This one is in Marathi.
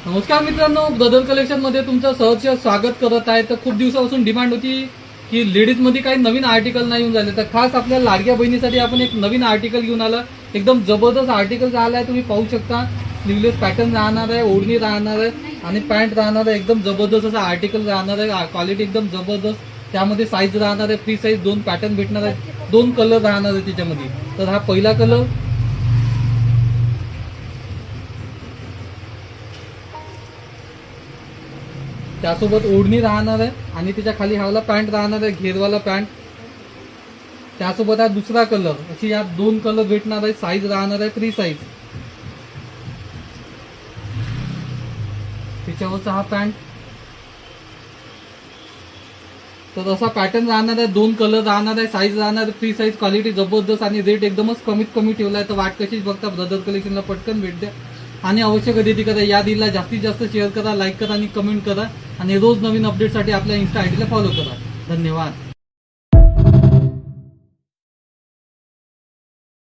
नमस्कार मित्रांनो, ब्रदर कलेक्शन मध्ये तुमचं सहर्ष स्वागत करत आहे. तर खूप दिवसापासून डिमांड होती की लेडीज मध्ये काही नवीन आर्टिकल नाही येऊन झाले, तर खास आपल्या लाडक्या बहिणीसाठी आपण एक नवीन आर्टिकल घेऊन आलं. एकदम जबरदस्त आर्टिकल झाला आहे, तुम्ही पाहू शकता. स्लीवलेस पॅटर्न राहणार आहे, ओढणी राहणार आहे आणि पॅन्ट राहणार आहे. एकदम जबरदस्त असं आर्टिकल राहणार आहे. क्वालिटी एकदम जबरदस्त. त्यामध्ये साईज राहणार आहे, फ्री साईज 2 पॅटर्न भेटणार आहे, 2 कलर राहणार आहे त्याच्यामध्ये. तर हा पहिला कलर, त्यासोबत ओढणी राहणार आहे आणि त्याच्या खाली हवाला पॅन्ट राहणार आहे, घेरवाला पॅन्ट. त्यासोबत हा दुसरा कलर. अशी या 2 कलर भेटणार आहे. साईज राहणार आहे फ्री साईज. त्याच्यावरचा हा पॅन्ट. तर असा पॅटर्न राहणार आहे, 2 कलर राहणार आहे, साईज राहणार आहे फ्री साईज. क्वालिटी जबरदस्त आणि रेट एकदमच कमीत कमी ठेवला आहे. तर वाट कशीच बघता, ब्रदर कलेक्शनला पटकन भेट द्या आणि अवश्य खरेदी करा. या डीलला जास्तीत जास्त शेअर करा, लाईक करा आणि कमेंट करा आणि रोज नवीन अपडेटसाठी आपल्या इन्स्टा आयडीला फॉलो करा. धन्यवाद.